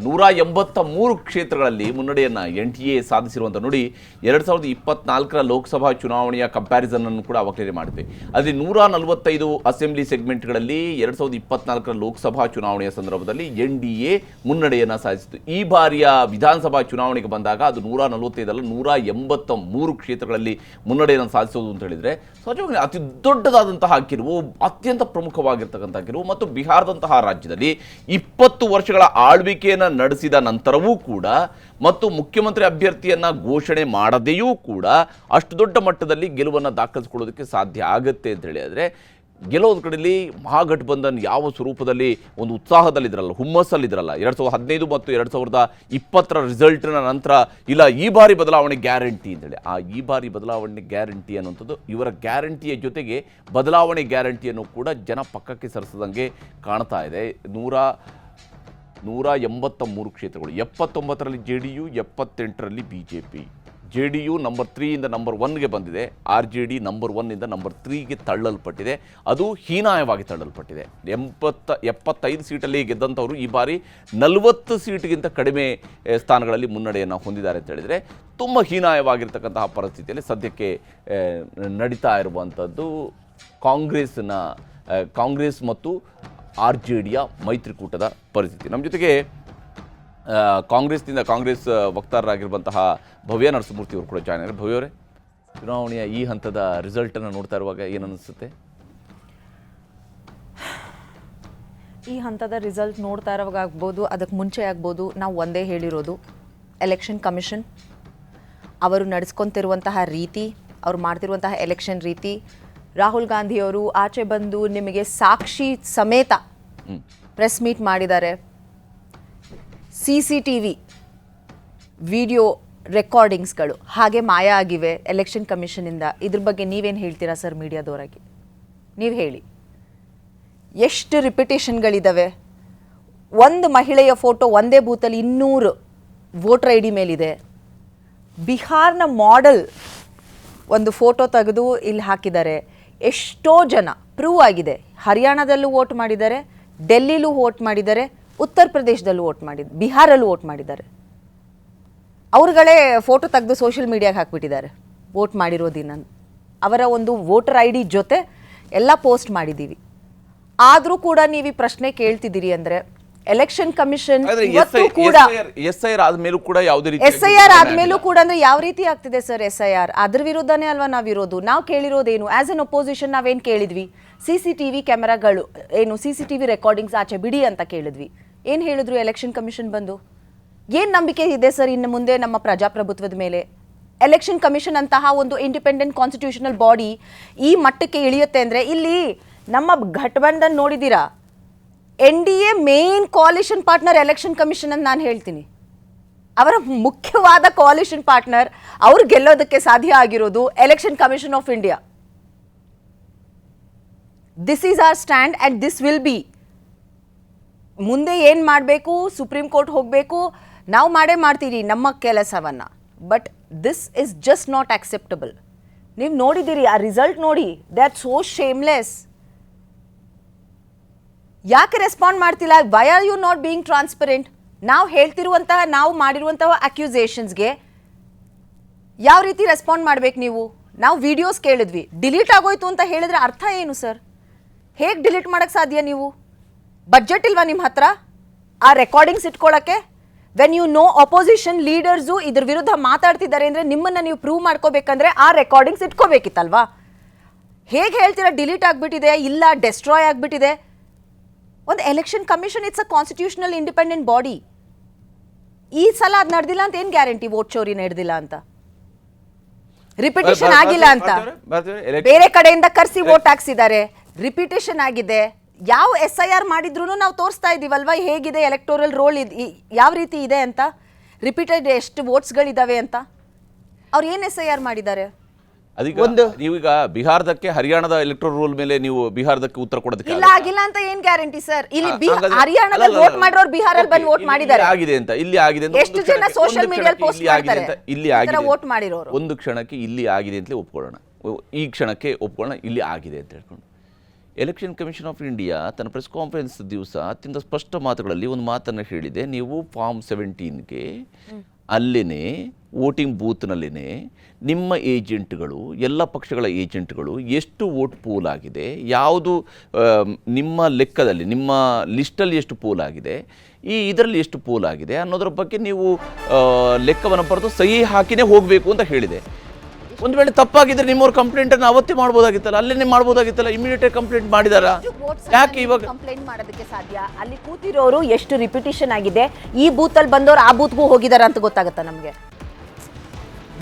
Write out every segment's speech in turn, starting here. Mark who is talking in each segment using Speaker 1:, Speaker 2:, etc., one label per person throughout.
Speaker 1: 183 ಕ್ಷೇತ್ರಗಳಲ್ಲಿ ಮುನ್ನಡೆಯನ್ನು NDA ಸಾಧಿಸಿರುವಂಥ ನೋಡಿ 2024ರ ಲೋಕಸಭಾ ಚುನಾವಣೆಯ ಕಂಪ್ಯಾರಿಸನ್ ಅನ್ನು ಕೂಡ ಅವಕಲನೆ ಮಾಡಿದ್ವಿ. ಅಲ್ಲಿ 145 ಅಸೆಂಬ್ಲಿ ಸೆಗ್ಮೆಂಟ್ಗಳಲ್ಲಿ 2024ರ ಲೋಕಸಭಾ ಚುನಾವಣೆಯ ಸಂದರ್ಭದಲ್ಲಿ NDA ಮುನ್ನಡೆಯನ್ನು ಸಾಧಿಸಿತು. ಈ ಬಾರಿಯ ವಿಧಾನಸಭಾ ಚುನಾವಣೆಗೆ ಬಂದಾಗ ಅದು 145 ಅಲ್ಲ 183 ಕ್ಷೇತ್ರಗಳಲ್ಲಿ ಮುನ್ನಡೆಯನ್ನು ಸಾಧಿಸೋದು ಅಂತ ಹೇಳಿದರೆ ಸಹಜವಾಗಿ ಅತಿ ದೊಡ್ಡದಾದಂತಹ ಗೆಲುವು, ಅತ್ಯಂತ ಪ್ರಮುಖವಾಗಿರ್ತಕ್ಕಂಥ ಗೆಲುವು. ಮತ್ತು ಬಿಹಾರದಂತಹ ರಾಜ್ಯದಲ್ಲಿ 20 ವರ್ಷಗಳ ಆಳ್ವಿಕೆಯನ್ನು ನಡೆಸಿದ ನಂತರವೂ ಕೂಡ ಮತ್ತು ಮುಖ್ಯಮಂತ್ರಿ ಅಭ್ಯರ್ಥಿಯನ್ನ ಘೋಷಣೆ ಮಾಡದೆಯೂ ಕೂಡ ಅಷ್ಟು ದೊಡ್ಡ ಮಟ್ಟದಲ್ಲಿ ಗೆಲುವನ್ನು ದಾಖಲಿಸಿಕೊಳ್ಳೋದಕ್ಕೆ ಸಾಧ್ಯ ಆಗುತ್ತೆ ಅಂತ ಹೇಳಿದರೆ ಗೆಲ್ಲೋದು ಕಡೆಯಲ್ಲಿ ಮಹಾಗಠಬಂಧನ್ ಯಾವ ಸ್ವರೂಪದಲ್ಲಿ ಒಂದು ಉತ್ಸಾಹದಲ್ಲಿದ್ರಲ್ಲ, ಹುಮ್ಮಸ್ಸಲ್ಲಿದ್ರಲ್ಲ 2015 ಮತ್ತು 2020ರ ರಿಸಲ್ಟ್ನ ನಂತರ ಇಲ್ಲ ಈ ಬಾರಿ ಬದಲಾವಣೆ ಗ್ಯಾರಂಟಿ ಅಂತೇಳಿ ಈ ಬಾರಿ ಬದಲಾವಣೆ ಗ್ಯಾರಂಟಿ ಅನ್ನುವಂಥದ್ದು ಇವರ ಗ್ಯಾರಂಟಿಯ ಜೊತೆಗೆ ಬದಲಾವಣೆ ಗ್ಯಾರಂಟಿಯನ್ನು ಕೂಡ ಜನ ಪಕ್ಕಕ್ಕೆ ಸರಿಸದಂಗೆ ಕಾಣ್ತಾ ಇದೆ. 183 ಕ್ಷೇತ್ರಗಳು, 79ರಲ್ಲಿ JDU, 78ರಲ್ಲಿ BJP. JDU ನಂಬರ್ 3 ಇಂದ ನಂಬರ್ 1ಗೆ ಬಂದಿದೆ, RJD ನಂಬರ್ 1 ಇಂದ ನಂಬರ್ 3ಗೆ ತಳ್ಳಲ್ಪಟ್ಟಿದೆ. ಅದು ಹೀನಾಯವಾಗಿ ತಳ್ಳಲ್ಪಟ್ಟಿದೆ. 75 ಸೀಟಲ್ಲಿ ಗೆದ್ದಂಥವರು ಈ ಬಾರಿ 40 ಸೀಟ್ಗಿಂತ ಕಡಿಮೆ ಸ್ಥಾನಗಳಲ್ಲಿ ಮುನ್ನಡೆಯನ್ನು ಹೊಂದಿದ್ದಾರೆ ಅಂತ ಹೇಳಿದರೆ ತುಂಬ ಹೀನಾಯವಾಗಿರ್ತಕ್ಕಂತಹ ಪರಿಸ್ಥಿತಿಯಲ್ಲಿ ಸದ್ಯಕ್ಕೆ ನಡೀತಾ ಇರುವಂಥದ್ದು ಕಾಂಗ್ರೆಸ್ ಮತ್ತು RJDಯ ಮೈತ್ರಿಕೂಟದ ಪರಿಸ್ಥಿತಿ. ನಮ್ಮ ಜೊತೆಗೆ ಕಾಂಗ್ರೆಸ್ ವಕ್ತಾರರಾಗಿರುವಂತಹ ಭವ್ಯ ನರಸಿಂಹಮೂರ್ತಿ ಅವರು ಕೂಡ ಜಾಯ್ನ್ ಆಗಿದ್ದಾರೆ. ಭವ್ಯ ಅವರೇ, ಚುನಾವಣೆಯ ಈ ಹಂತದ ರಿಸಲ್ಟನ್ನು ನೋಡ್ತಾ ಇರುವಾಗ ಏನನ್ನಿಸುತ್ತೆ?
Speaker 2: ಈ ಹಂತದ ರಿಸಲ್ಟ್ ನೋಡ್ತಾ ಇರುವಾಗ ಆಗ್ಬೋದು, ಅದಕ್ಕೆ ಮುಂಚೆ ಆಗ್ಬೋದು, ನಾವು ಒಂದೇ ಹೇಳಿರೋದು, ಎಲೆಕ್ಷನ್ ಕಮಿಷನ್ ಅವರು ನಡೆಸ್ಕೊತಿರುವಂತಹ ರೀತಿ, ಅವ್ರು ಮಾಡ್ತಿರುವಂತಹ ಎಲೆಕ್ಷನ್ ರೀತಿ, ರಾಹುಲ್ ಗಾಂಧಿಯವರು ಆಚೆ ಬಂದು ನಿಮಗೆ ಸಾಕ್ಷಿ ಸಮೇತ ಪ್ರೆಸ್ ಮೀಟ್ ಮಾಡಿದ್ದಾರೆ, CCTV ವಿಡಿಯೋ ರೆಕಾರ್ಡಿಂಗ್ಸ್ಗಳು ಹಾಗೆ ಮಾಯ ಆಗಿವೆ ಎಲೆಕ್ಷನ್ ಕಮಿಷನಿಂದ. ಇದ್ರ ಬಗ್ಗೆ ನೀವೇನು ಹೇಳ್ತೀರಾ ಸರ್ ಮೀಡಿಯಾದವರಾಗಿ? ನೀವು ಹೇಳಿ, ಎಷ್ಟು ರಿಪಿಟೇಷನ್ಗಳಿದ್ದಾವೆ? ಒಂದು ಮಹಿಳೆಯ ಫೋಟೋ ಒಂದೇ ಬೂತಲ್ಲಿ 200 ವೋಟರ್ ID ಮೇಲಿದೆ. ಬಿಹಾರ್ನ ಮಾಡೆಲ್ ಒಂದು ಫೋಟೋ ತೆಗೆದು ಇಲ್ಲಿ ಹಾಕಿದ್ದಾರೆ. ಎಷ್ಟೋ ಜನ ಪ್ರೂವ್ ಆಗಿದೆ, ಹರಿಯಾಣದಲ್ಲೂ ವೋಟ್ ಮಾಡಿದ್ದಾರೆ, ಡೆಲ್ಲಿಲೂ ವೋಟ್ ಮಾಡಿದ್ದಾರೆ, ಉತ್ತರ ಪ್ರದೇಶದಲ್ಲೂ ವೋಟ್ ಮಾಡಿದ್ದಾರೆ, ಬಿಹಾರಲ್ಲೂ ವೋಟ್ ಮಾಡಿದ್ದಾರೆ. ಅವ್ರುಗಳೇ ಫೋಟೋ ತೆಗೆದು ಸೋಷಿಯಲ್ ಮೀಡಿಯಾಗೆ ಹಾಕ್ಬಿಟ್ಟಿದ್ದಾರೆ ವೋಟ್ ಮಾಡಿರೋದಿನ. ಅವರ ಒಂದು ವೋಟರ್ ID ಜೊತೆ ಎಲ್ಲ ಪೋಸ್ಟ್ ಮಾಡಿದ್ದೀವಿ. ಆದರೂ ಕೂಡ ನೀವು ಈ ಪ್ರಶ್ನೆ ಕೇಳ್ತಿದ್ದೀರಿ ಅಂದರೆ ಎಲೆಕ್ಷನ್ ಕಮಿಷನ್
Speaker 1: SIR ಆದ್ಮೇಲೂ ಕೂಡ ಯಾವುದೇ ರೀತಿ
Speaker 2: SIR ಆದ್ಮೇಲೂ ಕೂಡ ಅಂದ್ರೆ ಯಾವ ರೀತಿ ಆಗ್ತಿದೆ ಸರ್ SIR? ಅದ್ರ ವಿರುದ್ಧನೇ ಅಲ್ವಾ ನಾವಿರೋದು? ನಾವು ಕೇಳಿರೋದೇನು? ಆಸ್ ಎನ್ ಅಪೋಸಿಷನ್ ನಾವೇನು ಕೇಳಿದ್ವಿ? CCTV ಕ್ಯಾಮೆರಾಗಳು ಏನು, CCTV ರೆಕಾರ್ಡಿಂಗ್ಸ್ ಆಚೆ ಬಿಡಿ ಅಂತ ಕೇಳಿದ್ವಿ. ಏನು ಹೇಳಿದ್ರು ಎಲೆಕ್ಷನ್ ಕಮಿಷನ್ ಬಂದು? ಏನು ನಂಬಿಕೆ ಇದೆ ಸರ್ ಇನ್ನು ಮುಂದೆ ನಮ್ಮ ಪ್ರಜಾಪ್ರಭುತ್ವದ ಮೇಲೆ? ಎಲೆಕ್ಷನ್ ಕಮಿಷನ್ ಅಂತಹ ಒಂದು ಇಂಡಿಪೆಂಡೆಂಟ್ ಕಾನ್ಸ್ಟಿಟ್ಯೂಷನಲ್ ಬಾಡಿ ಈ ಮಟ್ಟಕ್ಕೆ ಇಳಿಯುತ್ತೆ ಅಂದರೆ, ಇಲ್ಲಿ ನಮ್ಮ ಘಟಬಂಧನ್ ನೋಡಿದ್ದೀರಾ, NDA main coalition partner election commission ಅಂತ ನಾನು ಹೇಳ್ತೀನಿ. ಅವರ ಮುಖ್ಯವಾದ ಕೋalition ಪಾರ್ಟ್ನರ್, ಅವ್ರು ಗೆಲ್ಲೋದಕ್ಕೆ ಸಾಧ್ಯ ಆಗಿರೋದು election commission of India. This is our stand and this will be. ಮುಂದೆ ಏನು ಮಾಡಬೇಕು, ಸುಪ್ರೀಂ ಕೋರ್ಟ್ ಹೋಗಬೇಕು, ನಾವು ಮಾಡ್ತೀರಿ ನಮ್ಮ ಕೆಲಸವನ್ನು. But this is just not acceptable. ನೀವು ನೋಡಿದ್ದೀರಿ ಆ ರಿಸಲ್ಟ್ ನೋಡಿ, ದೇ ಆರ್ ಸೋ ಶೇಮ್ಲೆಸ್. ಯಾಕೆ ರೆಸ್ಪಾಂಡ್ ಮಾಡ್ತಿಲ್ಲ? Why are you not being transparent? ನಾವು ಹೇಳ್ತಿರುವಂತಹ, ನಾವು ಮಾಡಿರುವಂತಹ ಅಕ್ಯೂಸೇಷನ್ಸ್ಗೆ ಯಾವ ರೀತಿ ರೆಸ್ಪಾಂಡ್ ಮಾಡ್ಬೇಕು ನೀವು? ನಾವು ವಿಡಿಯೋಸ್ ಕೇಳಿದ್ವಿ, ಡಿಲೀಟ್ ಆಗೋಯ್ತು ಅಂತ ಹೇಳಿದ್ರೆ ಅರ್ಥ ಏನು ಸರ್? ಹೇಗೆ ಡಿಲೀಟ್ ಮಾಡೋಕ್ಕೆ ಸಾಧ್ಯ? ನೀವು ಬಜೆಟ್ ಇಲ್ವಾ ನಿಮ್ಮ ಹತ್ರ ಆ ರೆಕಾರ್ಡಿಂಗ್ಸ್ ಇಟ್ಕೊಳ್ಳೋಕ್ಕೆ? When you know opposition leaders ಇದ್ರ ವಿರುದ್ಧ ಮಾತಾಡ್ತಿದ್ದಾರೆ ಅಂದರೆ ನಿಮ್ಮನ್ನು ನೀವು ಪ್ರೂವ್ ಮಾಡ್ಕೋಬೇಕಂದ್ರೆ ಆ ರೆಕಾರ್ಡಿಂಗ್ಸ್ ಇಟ್ಕೋಬೇಕಿತ್ತಲ್ವಾ? ಹೇಗೆ ಹೇಳ್ತೀರಾ ಡಿಲೀಟ್ ಆಗಿಬಿಟ್ಟಿದೆ, ಇಲ್ಲ ಡೆಸ್ಟ್ರಾಯ್ ಆಗಿಬಿಟ್ಟಿದೆ? ಒಂದು election commission it's a constitutional independent body. ಈ ಸಲ ಅದು ನಡೆದಿಲ್ಲ ಅಂತ ಏನು ಗ್ಯಾರಂಟಿ? ವೋಟ್ ಚೋರಿ ನಡೆದಿಲ್ಲ ಅಂತ, ರಿಪಿಟೇಷನ್ ಆಗಿಲ್ಲ ಅಂತ, ಬೇರೆ ಕಡೆಯಿಂದ ಕರೆಸಿ ವೋಟ್ ಹಾಕ್ಸಿದ್ದಾರೆ, ರಿಪಿಟೇಷನ್ ಆಗಿದೆ. ಯಾವ SIR ಮಾಡಿದ್ರು ನಾವು ತೋರಿಸ್ತಾ ಇದ್ದೀವಲ್ವಾ ಹೇಗಿದೆ ಎಲೆಕ್ಟೋರಲ್ ರೋಲ್, ಯಾವ ರೀತಿ ಇದೆ ಅಂತ, ರಿಪೀಟೆಡ್ ಎಷ್ಟು ವೋಟ್ಸ್ಗಳಿದ್ದಾವೆ ಅಂತ. ಅವ್ರು ಏನು SIR ಮಾಡಿದ್ದಾರೆ?
Speaker 1: ನೀವೀಗ ಬಿಹಾರದಕ್ಕೆ ಹರಿಯಾಣದ ಎಲೆಕ್ಟ್ರೋಲ್ ರೂಲ್ ಮೇಲೆ ನೀವು ಬಿಹಾರದಕ್ಕೆ ಉತ್ತರ ಕೊಡೋದಕ್ಕೆ
Speaker 2: ಇಲ್ಲ ಆಗಿಲ್ಲ ಅಂತ ಏನ್ ಗ್ಯಾರಂಟಿ ಸರ್? ಇಲ್ಲಿ ಹರಿಯಾಣದಲ್ಲಿ ವೋಟ್ ಮಾಡಿರೋರು ಬಿಹಾರಲ್ಲಿ ಬಂದು ವೋಟ್ ಮಾಡಿದ್ದಾರೆ.
Speaker 1: ಆಗಿದೆ ಅಂತ, ಇಲ್ಲಿ ಆಗಿದೆ ಅಂತ
Speaker 2: ಎಷ್ಟು ಜನ ಸೋಷಿಯಲ್ ಮೀಡಿಯಾದಲ್ಲಿ ಪೋಸ್ಟ್ ಮಾಡ್ತಾರೆ
Speaker 1: ಇಲ್ಲಿ ಆಗಿದೆ
Speaker 2: ವೋಟ್ ಮಾಡಿರೋರು.
Speaker 1: ಒಂದು ಕ್ಷಣಕ್ಕೆ ಇಲ್ಲಿ ಆಗಿದೆ ಅಂತಲೇ ಒಪ್ಕೊಳ್ಳೋಣ, ಈ ಕ್ಷಣಕ್ಕೆ ಒಪ್ಕೊಳ್ಳೋಣ ಇಲ್ಲಿ ಆಗಿದೆ ಅಂತ ಹೇಳ್ಕೊಂಡು ಎಲೆಕ್ಷನ್ ಕಮಿಷನ್ ಆಫ್ ಇಂಡಿಯಾ ತನ್ನ ಪ್ರೆಸ್ ಕಾನ್ಫರೆನ್ಸ್ ದಿವಸ ಅತ್ಯಂತ ಸ್ಪಷ್ಟ ಮಾತುಗಳಲ್ಲಿ ಒಂದು ಮಾತನ್ನು ಹೇಳಿದೆ, ನೀವು ಫಾರ್ಮ್ 17ಗೆ ಅಲ್ಲಿನೇ ವೋಟಿಂಗ್ ಬೂತ್ನಲ್ಲಿನೇ ನಿಮ್ಮ ಏಜೆಂಟ್ಗಳು, ಎಲ್ಲ ಪಕ್ಷಗಳ ಏಜೆಂಟ್ಗಳು ಎಷ್ಟು ವೋಟ್ ಪೋಲ್ ಆಗಿದೆ, ಯಾವುದು ನಿಮ್ಮ ಲೆಕ್ಕದಲ್ಲಿ ನಿಮ್ಮ ಲಿಸ್ಟಲ್ಲಿ ಎಷ್ಟು ಪೋಲ್ ಆಗಿದೆ, ಇದರಲ್ಲಿ ಎಷ್ಟು ಪೋಲ್ ಆಗಿದೆ ಅನ್ನೋದ್ರ ಬಗ್ಗೆ ನೀವು ಲೆಕ್ಕವನ್ನು ಬರೆದು ಸಹಿ ಹಾಕಿನೇ ಹೋಗಬೇಕು ಅಂತ ಹೇಳಿದೆ. ಒಂದು ವೇಳೆ ತಪ್ಪಾಗಿದ್ರೆ ನಿಮ್ಮವ್ರ ಕಂಪ್ಲೇಂಟನ್ನು ಅವತ್ತೇ ಮಾಡ್ಬೋದಾಗಿತ್ತಲ್ಲ, ಅಲ್ಲೇ ಮಾಡ್ಬೋದಾಗಿತ್ತಲ್ಲ, ಇಮಿಡಿಯೇಟ್ ಕಂಪ್ಲೇಂಟ್ ಮಾಡಿದಾರಾ? ಯಾಕೆ ಇವಾಗ
Speaker 2: ಕಂಪ್ಲೇಂಟ್ ಮಾಡೋದಕ್ಕೆ ಸಾಧ್ಯ? ಅಲ್ಲಿ ಕೂತಿರೋರು ಎಷ್ಟು ರಿಪಿಟೇಷನ್ ಆಗಿದೆ, ಈ ಬೂತ್ ಅಲ್ಲಿ ಬಂದವರು ಆ ಬೂತ್ಗೂ ಹೋಗಿದಾರ ಅಂತ ಗೊತ್ತಾಗುತ್ತಾ ನಮಗೆ?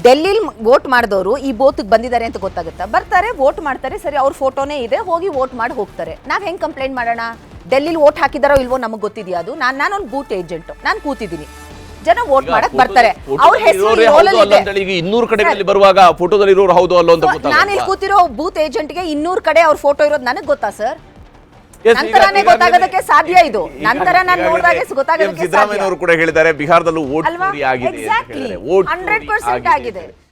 Speaker 2: ಡೆಲ್ಲಿಲಿ ವೋಟ್ ಮಾಡಿದವರು ಈ ಬೂತ್ಗೆ ಬಂದಿದ್ದಾರೆ ಅಂತ ಗೊತ್ತಾಗುತ್ತಾ? ಬರ್ತಾರೆ, ವೋಟ್ ಮಾಡ್ತಾರೆ, ಸರಿ ಅವ್ರ ಫೋಟೋನೇ ಇದೆ, ಹೋಗಿ ವೋಟ್ ಮಾಡಿ ಹೋಗ್ತಾರೆ. ನಾವ್ ಹೆಂಗ್ ಕಂಪ್ಲೇಂಟ್ ಮಾಡೋಣ? ಡೆಲ್ಲಿಲಿ ವೋಟ್ ಹಾಕಿದಾರೋ ಇಲ್ವೋ ನಮಗೆ ಗೊತ್ತಿದೆಯಾ? ಅದು ನಾನೊಂದು ಬೂತ್ ಏಜೆಂಟ್, ನಾನು ಕೂತಿದ್ದೀನಿ, ಜನ ವೋಟ್ ಮಾಡಕ್ ಬರ್ತಾರೆ, ಅವ್ರ ಹೆಸರು
Speaker 1: ಈಗ 200 ಕಡೆಗಳಲ್ಲಿ ಬರುವಾಗ ಫೋಟೋದಲ್ಲಿ ಇರೋರು ಹೌದು ಅಲ್ಲೋ ಅಂತ
Speaker 2: ನಾನು ಇಲ್ಲಿ ಕೂತಿರೋ ಬೂತ್ ಏಜೆಂಟ್ಗೆ 200 ಕಡೆ ಅವ್ರ ಫೋಟೋ ಇರೋದು ನನಗೆ ಗೊತ್ತಾ ಸರ್? ನಂತರನೇ ಗೊತ್ತಾಗೋದಕ್ಕೆ ಸಾಧ್ಯ. ಇದು ನಂತರ ನಾನು ನೋಡಿದಾಗ ಗೊತ್ತಾಗೋದಕ್ಕೆ
Speaker 1: ಸಿದ್ದರಾಮಯ್ಯ ಅವರು ಕೂಡ ಹೇಳಿದ್ದಾರೆ ಬಿಹಾರದಲ್ಲೂ ವೋಟ್ ಚೋರಿ ಆಗಿದೆ ಅಂತ ಹೇಳಿದ್ದಾರೆ.
Speaker 2: 100% ಆಗಿದೆ.